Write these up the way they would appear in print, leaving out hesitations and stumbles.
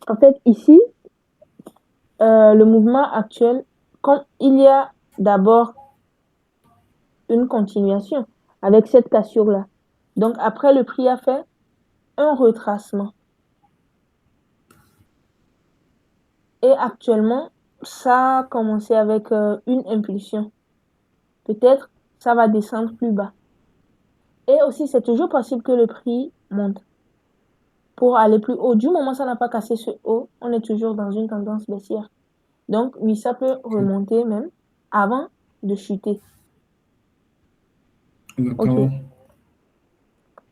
En fait, ici, le mouvement actuel, comme il y a d'abord une continuation avec cette cassure-là. Donc après, le prix a fait un retracement. Et actuellement, ça a commencé avec une impulsion. Peut-être ça va descendre plus bas. Et aussi, c'est toujours possible que le prix monte pour aller plus haut. Du moment où ça n'a pas cassé ce haut, on est toujours dans une tendance baissière. Donc, oui, ça peut Ok. remonter même avant de chuter. OK. Exactement.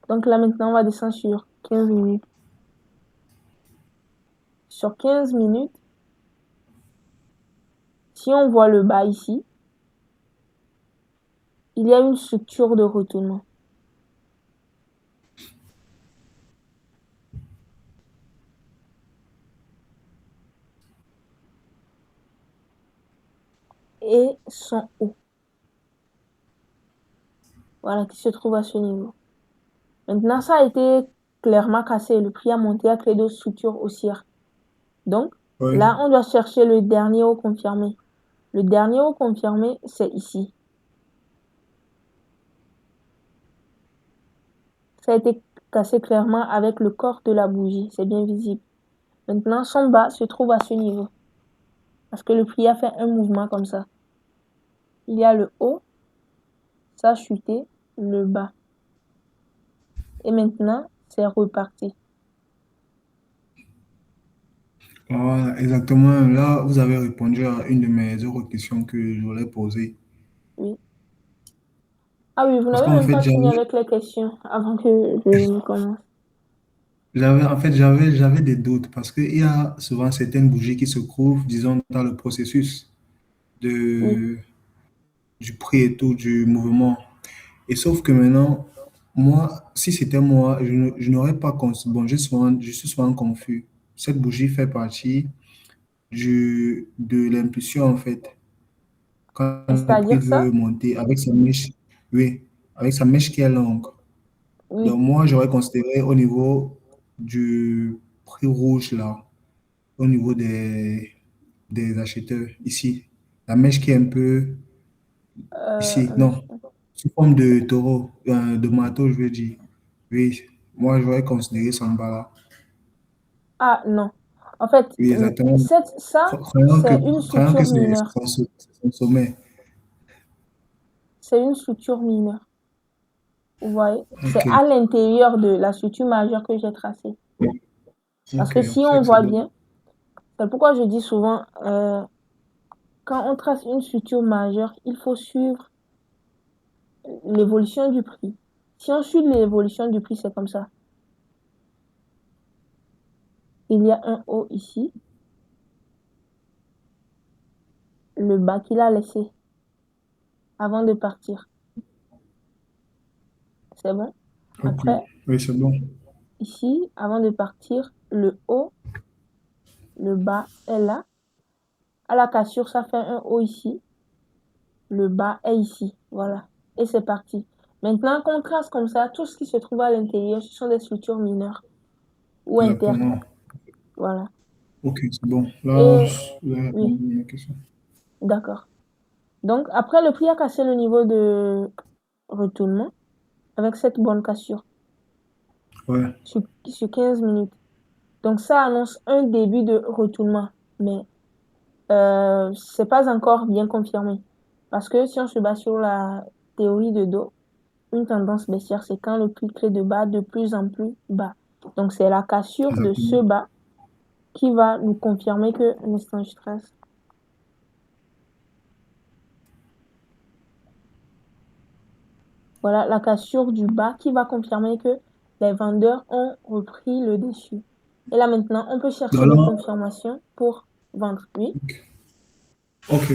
Donc là, maintenant, on va descendre sur 15 minutes. Sur 15 minutes, si on voit le bas ici, il y a une structure de retournement. Et son haut. Voilà, qui se trouve à ce niveau. Maintenant, ça a été clairement cassé. Le prix a monté avec les deux structures haussières. Donc, Oui. là, on doit chercher le dernier haut confirmé. Le dernier haut confirmé, c'est ici. Ça a été cassé clairement avec le corps de la bougie. C'est bien visible. Maintenant, son bas se trouve à ce niveau. Parce que le prix a fait un mouvement comme ça. Il y a le haut, ça a chuté, le bas. Et maintenant, c'est reparti. Voilà, exactement. Là, vous avez répondu à une de mes autres questions que je voulais poser. Oui. Ah oui, vous Parce n'avez qu'en même fait, pas fini avec les questions avant que je ne commence. j'avais des doutes parce qu'il y a souvent certaines bougies qui se trouvent, disons, dans le processus Oui. de, du prix et tout, du mouvement. Et sauf que maintenant, moi, si c'était moi, je n'aurais pas bon, je suis souvent confus. Cette bougie fait partie de l'impulsion, en fait. Quand le prix C'est-à-dire ça? veut monter avec sa mèche, oui, avec sa mèche qui est longue. Oui. Donc, moi, j'aurais considéré au niveau du prix rouge, là, au niveau des acheteurs, ici. La mèche qui est un peu ici, Un non, instant. sous forme de taureau, de marteau, je veux dire. Oui, moi, j'aurais considéré son bas là. Ah non. En fait, Oui, exactement. ça, c'est une Croyant que structure mineure. c'est son sommet. C'est une structure mineure. Vous voyez? C'est Ok, à l'intérieur de la structure majeure que j'ai tracée. Parce ok, que si on c'est voit bon. bien, c'est pourquoi je dis souvent, quand on trace une structure majeure, il faut suivre l'évolution du prix. Si on suit l'évolution du prix, c'est comme ça. Il y a un haut ici, le bas qu'il a laissé avant de partir. C'est bon? Ok, Après, oui, c'est bon. ici, avant de partir, le haut, le bas est là. À la cassure, ça fait un haut ici. Le bas est ici. Voilà. Et c'est parti. Maintenant qu'on trace comme ça, tout ce qui se trouve à l'intérieur, ce sont des structures mineures ou internes. Exactement. Voilà. Ok, c'est bon. Là, Et j'ai oui, répondu à ma question. d'accord. Donc, après, le prix a cassé le niveau de retournement avec cette bonne cassure Ouais, sur 15 minutes. Donc, ça annonce un début de retournement. Mais c'est pas encore bien confirmé. Parce que si on se base sur la théorie de dos, une tendance baissière, c'est quand le prix clé de bas de plus en plus bas. Donc, c'est la cassure de ce exactement. bas qui va nous confirmer que, un instant, je trace. Voilà, la cassure du bas qui va confirmer que les vendeurs ont repris le dessus. Et là, maintenant, on peut chercher Donc des là, confirmations pour vendre. Oui. ok.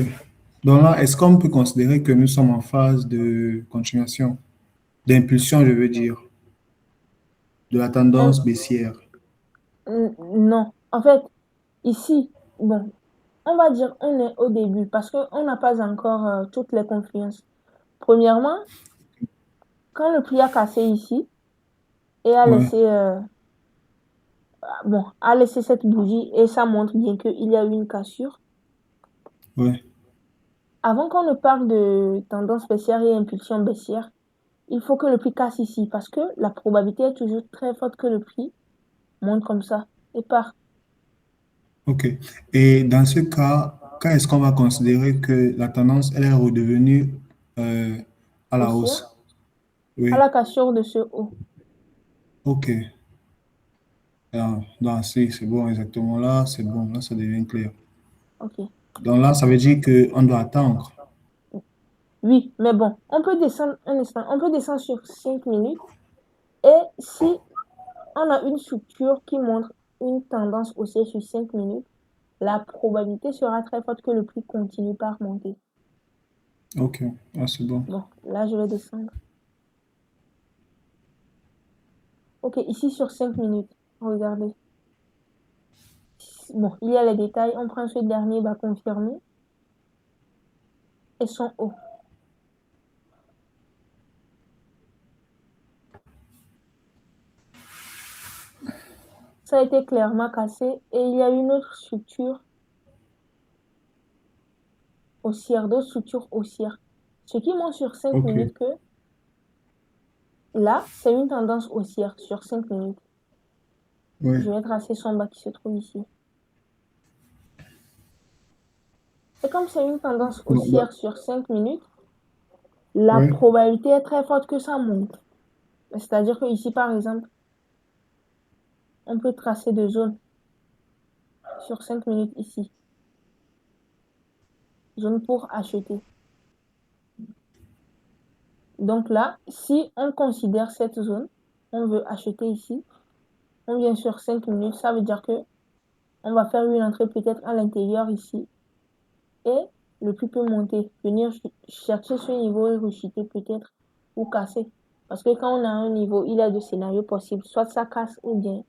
Donc là, est-ce qu'on peut considérer que nous sommes en phase de continuation, d'impulsion, je veux dire, de la Euh, tendance baissière? non. En fait, ici, bon, on va dire on est au début parce qu'on n'a pas encore toutes les confluences. Premièrement, quand le prix a cassé ici et a Ouais, laissé bon, a laissé cette bougie et ça montre bien qu'il y a eu une cassure. Ouais. Avant qu'on ne parle de tendance baissière et impulsion baissière, il faut que le prix casse ici parce que la probabilité est toujours très forte que le prix monte comme ça et part OK. Et dans ce cas, quand est-ce qu'on va considérer que la tendance, elle est redevenue euh, à la haussière hausse? à Oui. la cassure de ce haut. OK. Ah, non, si, c'est bon, exactement. Là, c'est bon. Là, ça devient clair. Ok. Donc là, ça veut dire qu'on doit attendre. Oui, mais bon, on peut descendre un instant. On peut descendre sur 5 minutes et si on a une structure qui montre une tendance haussière sur 5 minutes, la probabilité sera très forte que le prix continue par monter. OK. Ah, c'est bon. Bon, là, je vais descendre. Ok, ici sur 5 minutes. Regardez. Bon, il y a les détails. On prend ce dernier bas confirmé et son haut. Ça a été clairement cassé et il y a une autre structure haussière, d'autres structures haussières. Ce qui montre sur 5 OK. minutes que là, c'est une tendance haussière sur 5 minutes. Oui. Je vais tracer son bas qui se trouve ici. Et comme c'est une tendance Bon, bah, haussière sur 5 minutes, la oui. probabilité est très forte que ça monte. C'est-à-dire que ici, par exemple, on peut tracer deux zones sur 5 minutes ici. Zone pour acheter. Donc là, si on considère cette zone, on veut acheter ici, on vient sur 5 minutes, ça veut dire que on va faire une entrée peut-être à l'intérieur ici et le prix peut monter, venir chercher ce niveau et rechuter peut-être ou casser. Parce que quand on a un niveau, il y a deux scénarios possibles. Soit ça casse ou bien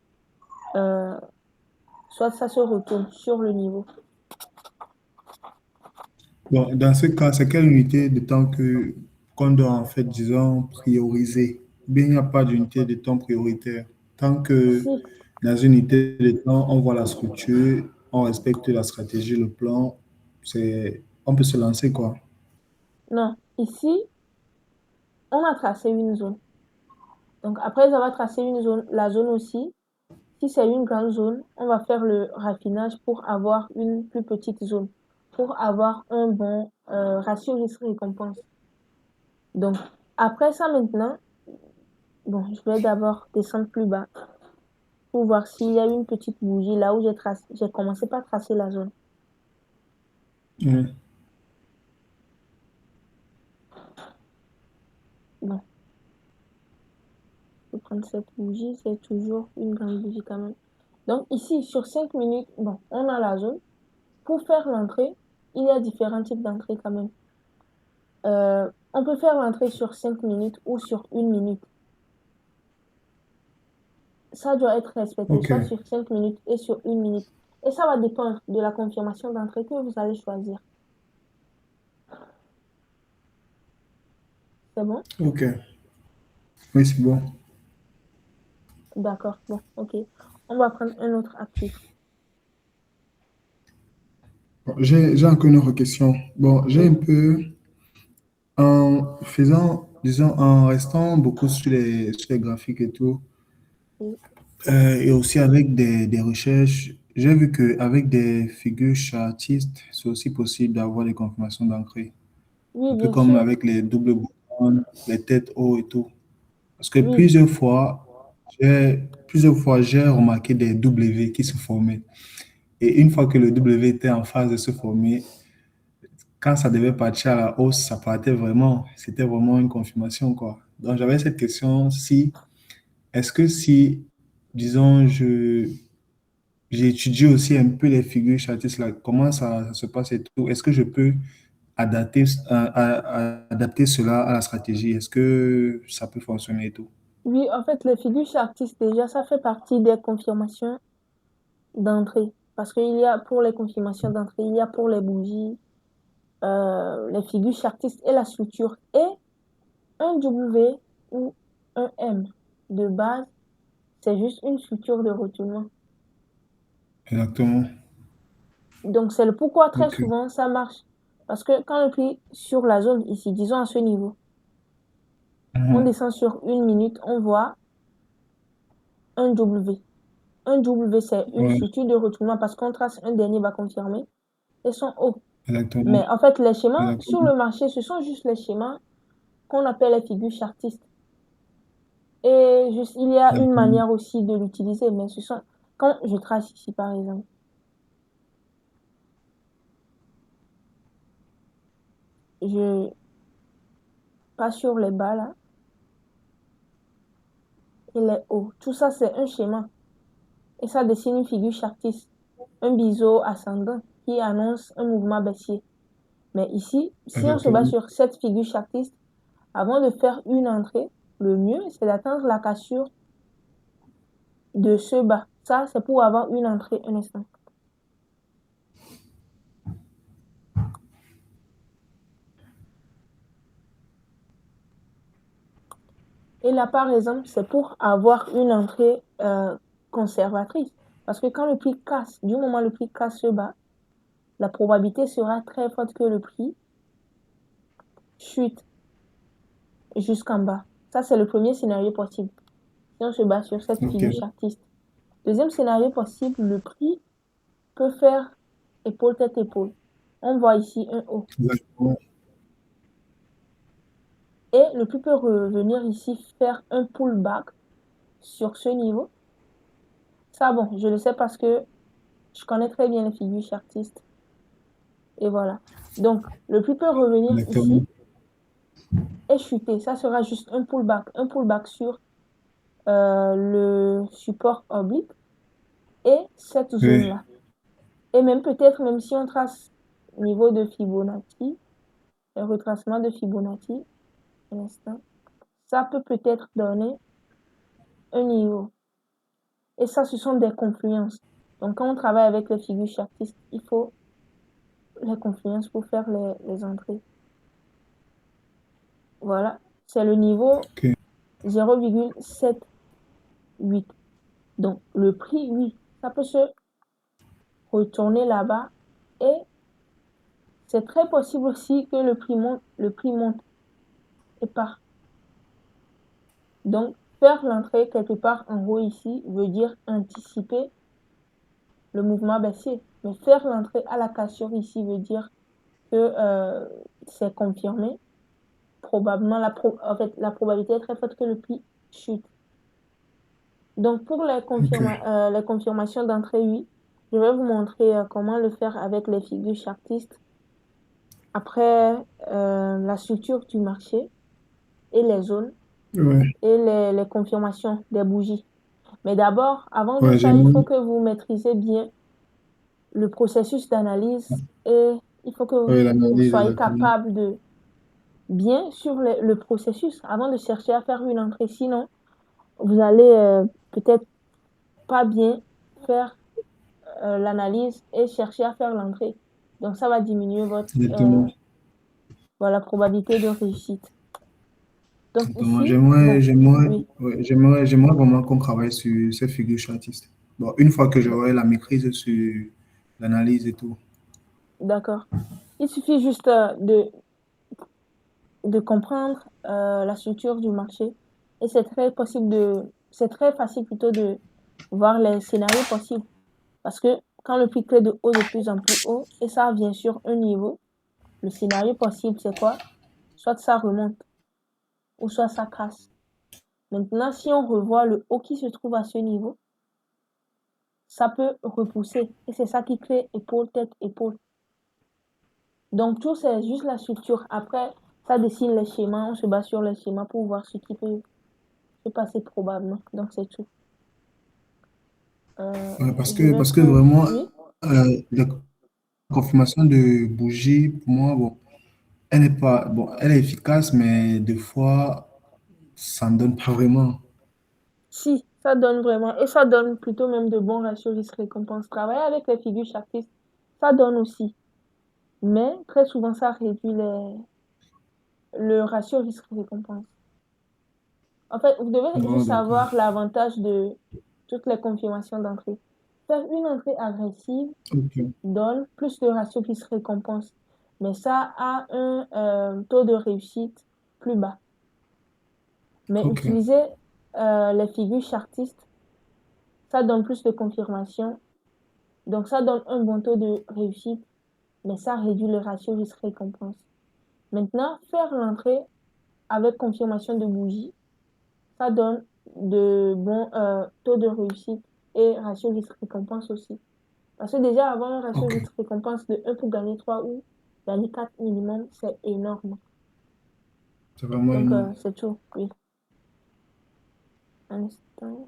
euh, soit ça se retourne sur le niveau. Bon, dans ce cas, c'est quelle unité de temps que qu'on doit en fait, disons, prioriser? Bien, il n'y a pas d'unité de temps prioritaire. Tant que Si, dans une unité de temps, on voit la structure, on respecte la stratégie, le plan, on peut se lancer, quoi. non, ici, on a tracé une zone. Donc après avoir tracé une zone, la zone aussi, si c'est une grande zone, on va faire le raffinage pour avoir une plus petite zone, pour avoir un bon ratio risque-récompense. Donc, après ça maintenant, bon, je vais d'abord descendre plus bas pour voir s'il y a une petite bougie là où j'ai commencé par tracer la zone. Oui. Bon, je vais prendre cette bougie, c'est toujours une grande bougie quand même. Donc ici, sur 5 minutes, bon, on a la zone. Pour faire l'entrée, il y a différents types d'entrées quand même. On peut faire l'entrée sur 5 minutes ou sur 1 minute. Ça doit être respecté, OK. soit sur 5 minutes et sur 1 minute. Et ça va dépendre de la confirmation d'entrée que vous allez choisir. C'est bon? OK. Oui, c'est bon. D'accord, bon, ok. On va prendre un autre actif. Bon, j'ai encore une autre question. Bon, j'ai un Oui, peu, en faisant, disons, en restant beaucoup sur les graphiques et tout, oui, et aussi avec des recherches, j'ai vu qu'avec des figures chartistes, c'est aussi possible d'avoir des confirmations d'entrée. oui, Un peu bien comme sûr. avec les doubles boutons, les têtes haut et tout. Parce que Oui, plusieurs fois, j'ai remarqué des W qui se formaient. Et une fois que le W était en phase de se former, quand ça devait partir à la hausse, ça partait vraiment. C'était vraiment une confirmation, quoi. Donc, j'avais cette question, est-ce que si, disons, j'ai étudié aussi un peu les figures chartistes, là, comment ça se passe et tout, est-ce que je peux adapter, adapter cela à la stratégie? Est-ce que ça peut fonctionner et tout? oui, en fait, les figures chartistes, déjà, ça fait partie des confirmations d'entrée. Parce qu'il y a pour les confirmations d'entrée, il y a pour les bougies, les figures chartistes et la structure. Et un W ou un M de base, c'est juste une structure de retournement. Exactement. Donc, c'est le pourquoi très Ok. souvent ça marche. Parce que quand le prix sur la zone ici, disons à ce niveau, on Mhm. descend sur une minute, on voit un W. Un W, c'est une Ouais, structure de retournement parce qu'on trace un dernier bas confirmé et son haut. exactement. Mais en fait, les schémas sur Exactement. le marché, ce sont juste les schémas qu'on appelle les figures chartistes. Et juste, il y a une Exactement. manière aussi de l'utiliser, mais ce sont, quand je trace ici, par exemple, je passe sur les bas là et les hauts. Tout ça, c'est un schéma. Et ça dessine une figure chartiste, un biseau ascendant qui annonce un mouvement baissier. Mais ici, si on se base Exactement. sur cette figure chartiste, avant de faire une entrée, le mieux, c'est d'atteindre la cassure de ce bas. Ça, c'est pour avoir une entrée un instant. Et là, par exemple, c'est pour avoir une entrée conservatrice. Parce que quand le prix casse, du moment où le prix casse ce bas, la probabilité sera très forte que le prix chute jusqu'en bas. Ça, c'est le premier scénario possible. Si on se base sur cette figure Ok. chartiste. Deuxième scénario possible, le prix peut faire épaule tête épaule. On voit ici un haut. Exactement. Et le prix peut revenir ici faire un pullback sur ce niveau. Ça, bon, je le sais parce que je connais très bien les figures chartistes. Et voilà. Donc, le prix peut revenir Exactement. ici et chuter. Ça sera juste un pullback. Un pullback sur le support oblique et cette Oui. zone-là. Et même peut-être, même si on trace niveau de Fibonacci, le retracement de Fibonacci, un instant, ça peut peut-être donner un niveau. Et ça, ce sont des confluences. Donc, quand on travaille avec les figures chartistes, il faut les confluences pour faire les entrées. Voilà. C'est le niveau Ok. 0,78. Donc, le prix, oui, ça peut se retourner là-bas. Et c'est très possible aussi que le prix monte et part. Donc, faire l'entrée quelque part en haut ici veut dire anticiper le mouvement baissier. Mais faire l'entrée à la cassure ici veut dire que c'est confirmé. Probablement, en fait, la probabilité est très forte que le prix chute. Donc, pour Ok. les confirmations d'entrée, oui, je vais vous montrer comment le faire avec les figures chartistes. Après, la structure du marché et les zones Ouais. et les confirmations des bougies. Mais d'abord, avant tout Ouais, ça, il faut j'aime. que vous maîtrisez bien le processus d'analyse et il faut que Ouais, vous l'analyse, soyez exactement. capable de bien suivre le processus avant de chercher à faire une entrée. Sinon, vous allez peut-être pas bien faire l'analyse et chercher à faire l'entrée. Donc, ça va diminuer Exactement. voilà, probabilité de réussite. Donc, Exactement. ici, bon, oui, Ouais, j'aimerais vraiment qu'on travaille sur cette figure chartiste. Bon, une fois que j'aurai la maîtrise sur l'analyse et tout. d'accord. Il suffit juste de comprendre la structure du marché et c'est très facile plutôt de voir les scénarios possibles. Parce que quand le prix crée de haut de plus en plus haut et ça vient sur un niveau, le scénario possible, c'est quoi? Soit ça remonte ou soit ça casse. Maintenant, si on revoit le haut qui se trouve à ce niveau, ça peut repousser. Et c'est ça qui crée épaule, tête, épaule. Donc, tout, c'est juste la structure. Après, ça dessine les schémas. On se base sur les schémas pour voir ce qui peut se passer probablement. Donc, c'est tout. Ouais, Je vais parce que prendre... vraiment, Oui? la confirmation de bougie, pour moi, bon, elle n'est pas, bon, elle est efficace, mais des fois, ça ne donne pas vraiment. Si, ça donne vraiment. Et ça donne plutôt même de bons ratios risque-récompense. Travailler avec les figures chartistes, ça donne aussi. Mais très souvent, ça réduit le ratio risque-récompense. En fait, vous devez juste Bon, d'accord. savoir l'avantage de toutes les confirmations d'entrée. Faire une entrée agressive Ok, donne plus de ratio qui se récompense, mais ça a un taux de réussite plus bas. Mais ok, utiliser les figures chartistes, ça donne plus de confirmation. Donc ça donne un bon taux de réussite, mais ça réduit le ratio risque-récompense. Maintenant, faire l'entrée avec confirmation de bougie, ça donne de bons taux de réussite et ratio risque-récompense aussi. Parce que déjà, avoir un ratio ok. risque-récompense de 1 pour gagner 3 ou gagner 4 minimum, c'est énorme. C'est vraiment Donc, énorme. c'est tout, oui. Un instant.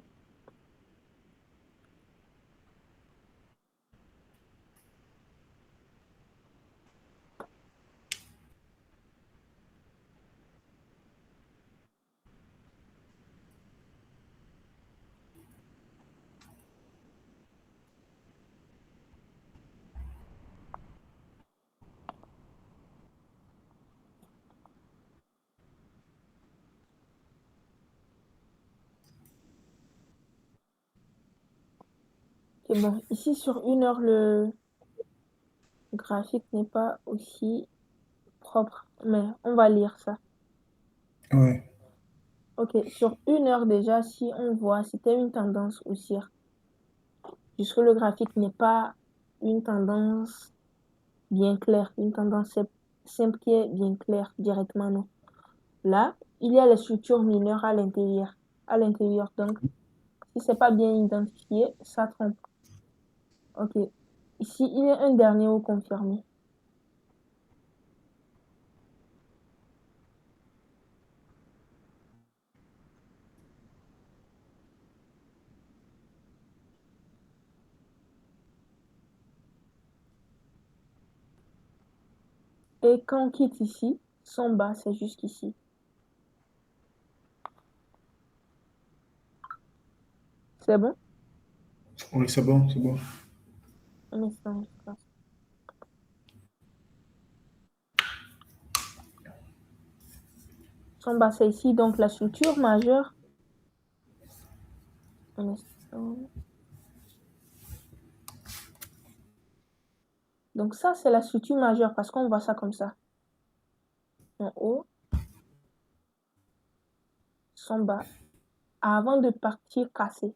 C'est bon. Ici, sur 1 heure, le graphique n'est pas aussi propre, mais on va lire ça. Ouais, Ok, sur 1 heure déjà, si on voit, c'était une tendance haussière. Puisque le graphique n'est pas une tendance bien claire, une tendance simple qui est bien claire directement, non. Là, il y a les structures mineures à l'intérieur. À l'intérieur, donc, si c'est pas bien identifié, ça trompe. Ok. Ici, il y a un dernier haut confirmé. Et quand on quitte ici, son bas, c'est jusqu'ici. C'est bon? oui, c'est bon, c'est bon. Un instant, je passe. Son bas, c'est ici. Donc, la structure majeure. Un instant. Donc, ça, c'est la structure majeure parce qu'on voit ça comme ça. En haut, son bas. Avant de partir casser.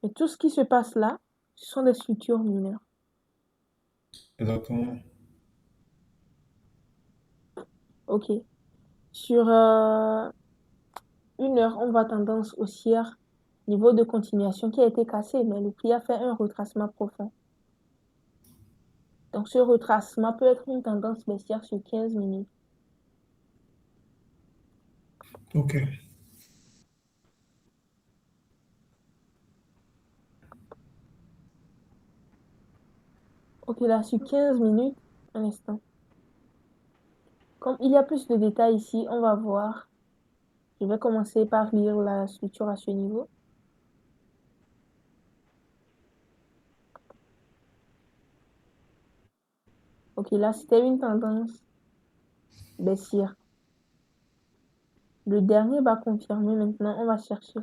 Et tout ce qui se passe là, ce sont des structures mineures. Exactement. Ok. Sur 1 heure, on voit tendance haussière, niveau de continuation qui a été cassé, mais le prix a fait un retracement profond. Donc, ce retracement peut être une tendance baissière sur 15 minutes. Ok. Ok, là, sur 15 minutes, un instant. Comme il y a plus de détails ici, on va voir. Je vais commencer par lire la structure à ce niveau. Ok, là, c'était une tendance baissière. Le dernier va confirmer. Maintenant, on va chercher.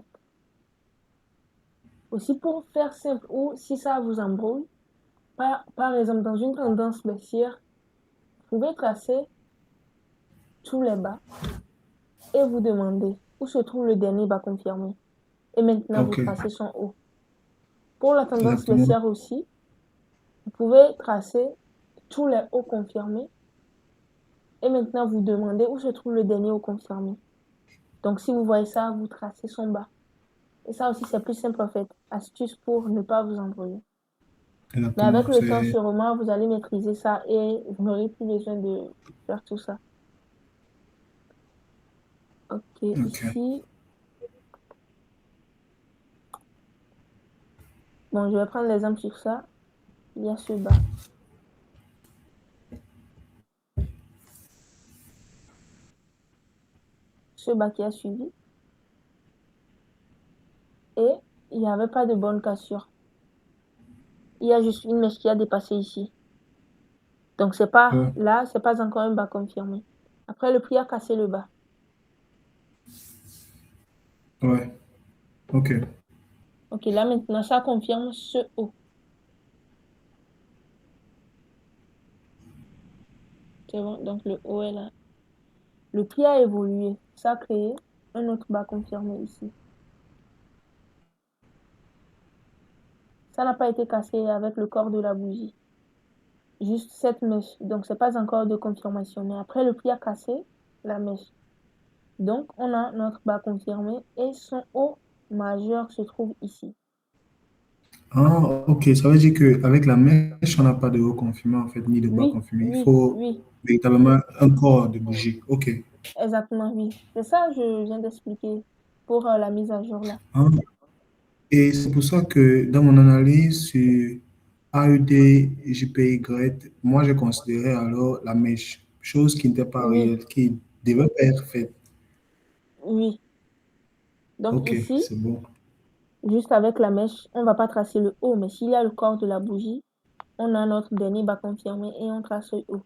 Aussi, pour faire simple, ou si ça vous embrouille, par exemple, dans une tendance baissière, vous pouvez tracer tous les bas et vous demander où se trouve le dernier bas confirmé. Et maintenant, vous Ok. tracez son haut. Pour la tendance Exactement. baissière aussi, vous pouvez tracer tous les hauts confirmés et maintenant vous demandez où se trouve le dernier haut confirmé. Donc, si vous voyez ça, vous tracez son bas. Et ça aussi, c'est plus simple en fait. Astuce pour ne pas vous embrouiller. Mais avec Exactement. le temps, C'est. sûrement, vous allez maîtriser ça et vous n'aurez plus besoin de faire tout ça. Ok, Ok. ici, bon, je vais prendre l'exemple sur ça. Il y a ce bas. Ce bas qui a suivi. Et il n'y avait pas de bonne cassure. Il y a juste une mèche qui a dépassé ici. Donc, c'est pas Ouais. là, c'est pas encore un bas confirmé. Après, le prix a cassé le bas. Ouais. Ok. Ok, là maintenant, ça confirme ce haut. C'est bon, donc le haut est là. Le prix a évolué. Ça a créé un autre bas confirmé ici. Ça n'a pas été cassé avec le corps de la bougie. Juste cette mèche. Donc, c'est pas encore de confirmation. Mais après, le prix a cassé la mèche. Donc, on a notre bas confirmé et son haut majeur se trouve ici. Ah, ok, ça veut dire qu'avec la mèche, on n'a pas de haut confirmé, en fait, ni de bas Oui, confirmé. Il oui, faut oui. véritablement un corps de bougie. Ok. Exactement, oui. C'est ça que je viens d'expliquer pour la mise à jour là. Ah, et c'est pour ça que dans mon analyse sur AED, JPY, moi, j'ai considéré alors la mèche, chose qui n'était pas Oui, réelle, qui devait pas être faite. oui. Donc Ok, ici, c'est bon. juste avec la mèche, on ne va pas tracer le haut, mais s'il y a le corps de la bougie, on a notre dernier bas confirmé et on trace le haut.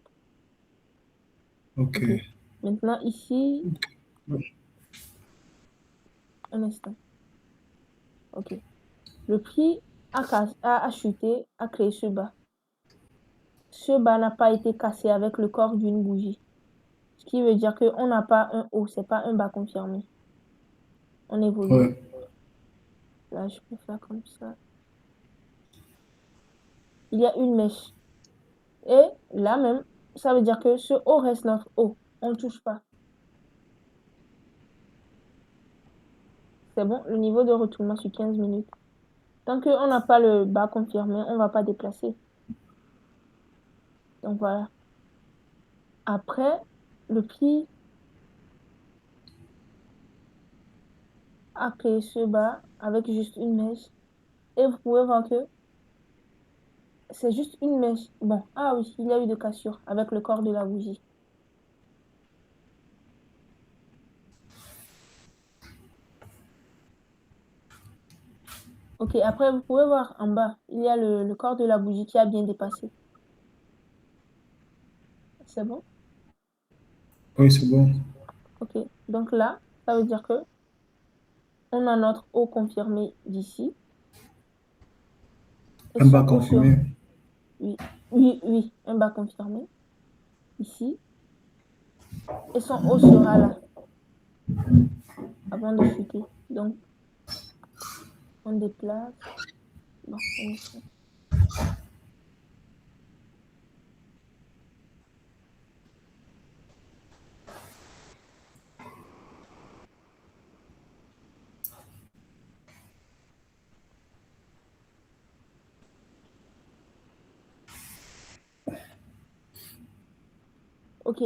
Ok. Ok. Maintenant ici, un instant. Ok. Le prix a chuté, a créé ce bas. Ce bas n'a pas été cassé avec le corps d'une bougie. Ce qui veut dire qu'on n'a pas un haut, c'est pas un bas confirmé. On évolue. Ouais. Là, je peux faire comme ça. Il y a une mèche. Et là même, ça veut dire que ce haut reste notre haut. On ne touche pas. C'est bon, le niveau de retournement sur 15 minutes. Tant qu'on n'a pas le bas confirmé, on ne va pas déplacer. Donc voilà. Après, le prix a créé ce bas avec juste une mèche. Et vous pouvez voir que c'est juste une mèche. Bon, ah oui, il y a eu de cassure avec le corps de la bougie. Ok, après, vous pouvez voir en bas, il y a le corps de la bougie qui a bien dépassé. C'est bon? Oui, c'est bon. Ok, donc là, ça veut dire que on a notre haut confirmé d'ici et Un bas son haut sur, confirmé. oui, oui, oui, un bas confirmé ici et son haut sera là avant de chuter. Donc, on déplace. Bon, un instant. Ok,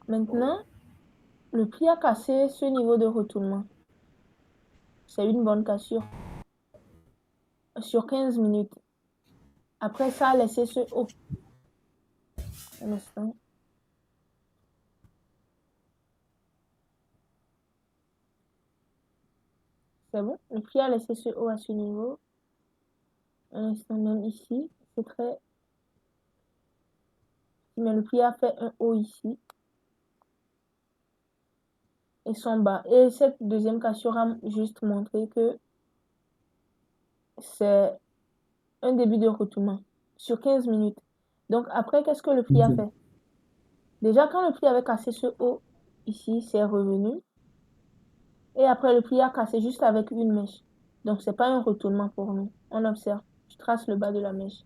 maintenant, le prix a cassé ce niveau de retournement. C'est une bonne cassure sur 15 minutes. Après, ça a laissé ce haut. Un instant. C'est bon? Le prix a laissé ce haut à ce niveau. Un instant, même ici. C'est très. Mais le prix a fait un haut ici et son bas. Et cette deuxième cassure a juste montré que c'est un début de retournement sur 15 minutes. Donc après, qu'est-ce que le prix a fait? Déjà, quand le prix avait cassé ce haut ici, c'est revenu. Et après, le prix a cassé juste avec une mèche. Donc, c'est pas un retournement pour nous. On observe. Je trace le bas de la mèche.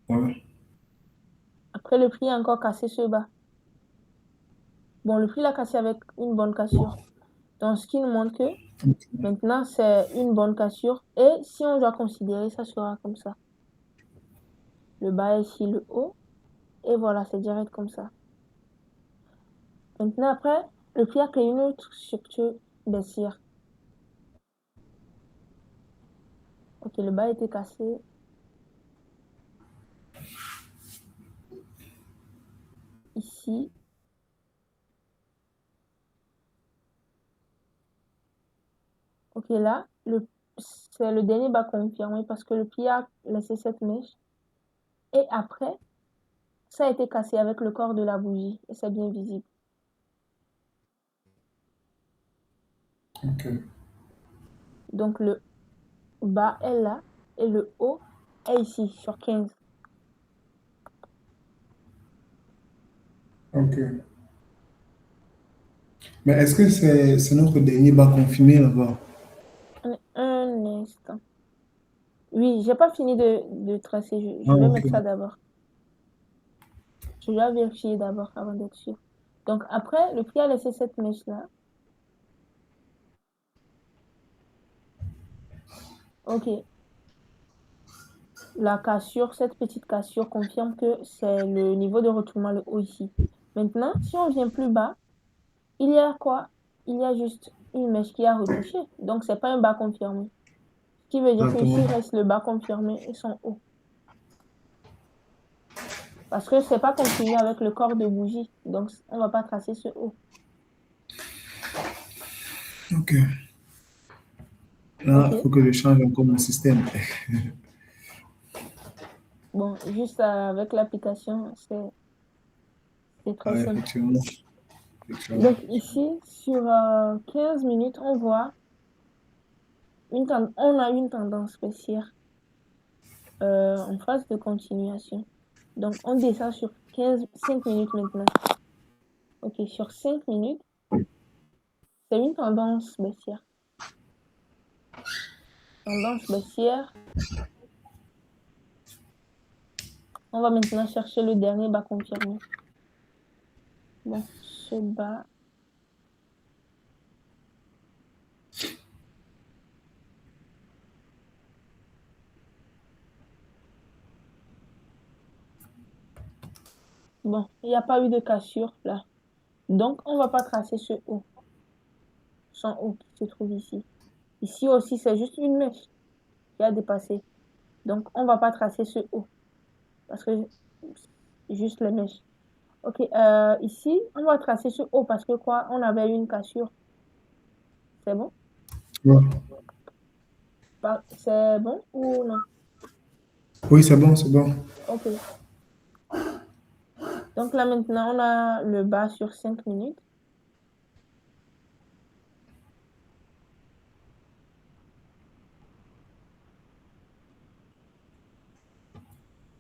Ouais. Après, le prix a encore cassé ce bas. Bon, le prix l'a cassé avec une bonne cassure. Donc, ce qui nous montre que maintenant, c'est une bonne cassure. Et si on doit considérer, ça sera comme ça. Le bas est ici, le haut. Et voilà, c'est direct comme ça. Maintenant, après, le prix a créé une autre structure baissière. Ok, le bas a été cassé ici. Ok, là, c'est le dernier bas confirmé parce que le prix a laissé cette mèche. Et après, ça a été cassé avec le corps de la bougie. Et c'est bien visible. Ok. Donc le bas est là et le haut est ici, sur 15. Ok. Mais est-ce que c'est notre dernier bas confirmé là-bas? Un instant. Oui, j'ai pas fini de tracer. Je Ah, vais ok. mettre ça d'abord. Je dois vérifier d'abord avant d'être sûr. Donc après, le prix a laissé cette mèche-là. Ok. La cassure, cette petite cassure confirme que c'est le niveau de retournement le haut ici. Maintenant, si on vient plus bas, il y a quoi? Il y a juste une mèche qui a retouché. Donc, c'est pas un bas confirmé. Ce qui veut dire que ici Exactement. reste le bas confirmé et son haut. Parce que c'est pas continué avec le corps de bougie. Donc, on va pas tracer ce haut. Ok. Là, il Ok. faut que je change encore mon système. Bon, juste avec l'application, c'est très Ah, simple. effectivement. Effectivement. Donc, ici, sur 15 minutes, on voit on a une tendance baissière en phase de continuation. Donc, on descend sur 5 minutes maintenant. Ok, sur 5 minutes, c'est une tendance baissière. Tendance baissière. On va maintenant chercher le dernier bas confirmé. Bon, ce bas. Bon, il n'y a pas eu de cassure là. Donc, on ne va pas tracer ce haut. Son haut qui se trouve ici. Ici aussi, c'est juste une mèche qui a dépassé. Donc, on ne va pas tracer ce haut. Parce que juste les mèches. Ok, ici, on va tracer ce haut parce que quoi, on avait une cassure. C'est bon? Ouais. C'est bon ou non? Oui, c'est bon, c'est bon. Ok. Donc là maintenant, on a le bas sur 5 minutes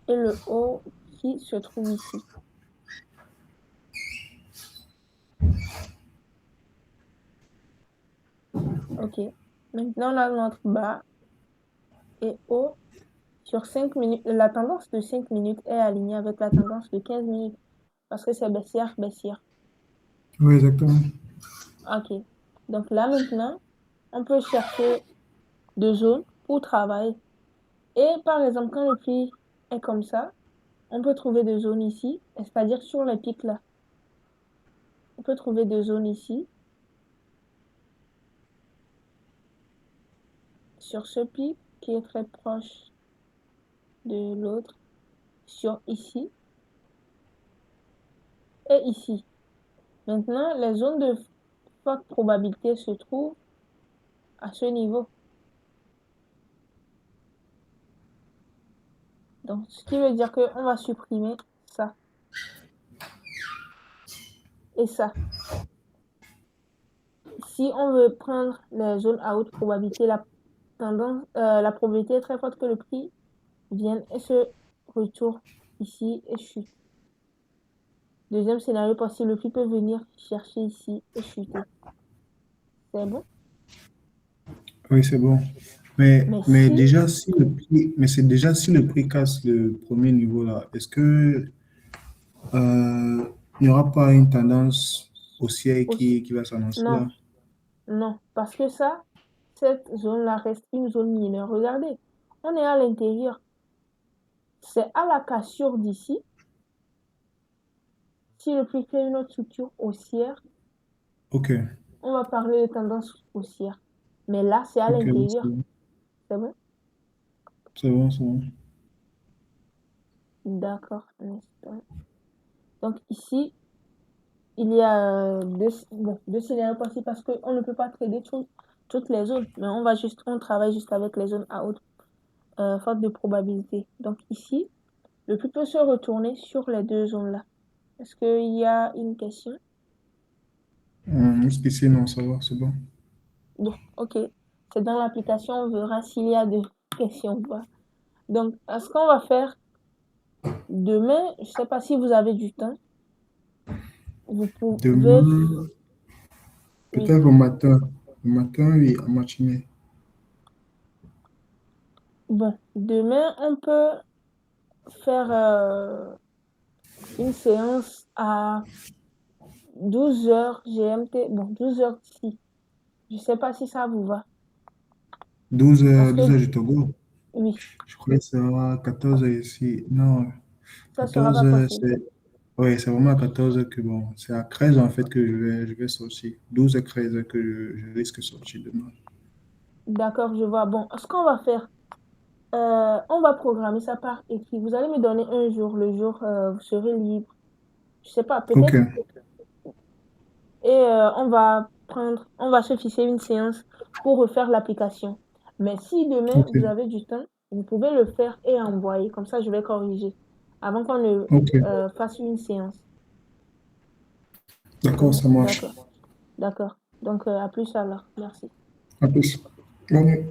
et le haut qui se trouve ici. Ok. Maintenant, on a notre bas et haut sur 5 minutes. La tendance de 5 minutes est alignée avec la tendance de 15 minutes parce que c'est baissière, baissière. Oui, exactement. Ok. Donc là maintenant, on peut chercher deux zones pour travailler. Et par exemple, quand le prix est comme ça, on peut trouver des zones ici, c'est-à-dire sur les pics là. On peut trouver des zones ici, sur ce pic qui est très proche de l'autre, sur ici et ici. Maintenant, les zones de forte probabilité se trouvent à ce niveau. Donc, ce qui veut dire qu'on va supprimer ça et ça. Si on veut prendre les zones à haute probabilité, la probabilité est très forte que le prix vienne et se retourne ici et chute. Deuxième scénario possible, le prix peut venir chercher ici et chuter. C'est bon? Oui, c'est bon. Mais Mais si, déjà, si le prix, mais c'est déjà si le prix casse le premier niveau là, est-ce que il n'y aura pas une tendance haussière aussi, qui va s'annoncer non, là? non, parce que ça, cette zone-là reste une zone mineure. Regardez, on est à l'intérieur. C'est à la cassure d'ici. Si le prix fait une autre structure haussière, Ok, on va parler de tendance haussière. Mais là, c'est à ok, c'est l'intérieur. bon, C'est bon? c'est bon, c'est bon. D'accord, un instant. Donc ici, il y a deux scénarios possibles parce qu'on ne peut pas trader toutes les zones. Mais on travaille juste avec les zones à haute forte de probabilité. Donc ici, le prix peut se retourner sur les deux zones-là. Est-ce qu'il y a une question? Jusqu'ici, non, ça va, c'est bon. Bon, ok. C'est dans l'application, on verra s'il y a des questions ou pas. Donc, ce qu'on va faire demain, je ne sais pas si vous avez du temps, vous pouvez, Demain, oui, peut-être au matin. Le matin, oui, en matinée. bon, demain, on peut faire une séance à 12 heures GMT, bon, 12 heures ici. Je ne sais pas si ça vous va. Douze Parce heures, que, 12 heures du Togo. oui, Je crois que c'est à 14 heures ici. Non, ça ne sera pas 14 heures, possible. c'est... Oui, c'est vraiment à 14 heures que bon. C'est à 13 en fait que je vais sortir. 12 et 13 heures que je risque de sortir demain. D'accord, je vois. Bon, ce qu'on va faire, on va programmer ça par écrit. Vous allez me donner un jour, le jour vous serez libre. Je sais pas, Ok, peut-être. Et on va se fixer une séance pour refaire l'application. Mais si demain ok, vous avez du temps, vous pouvez le faire et envoyer. Comme ça, je vais corriger avant qu'on ne ok. fasse une séance. D'accord, ça marche. D'accord, d'accord. Donc, à plus alors. Merci. À plus. Bonne nuit.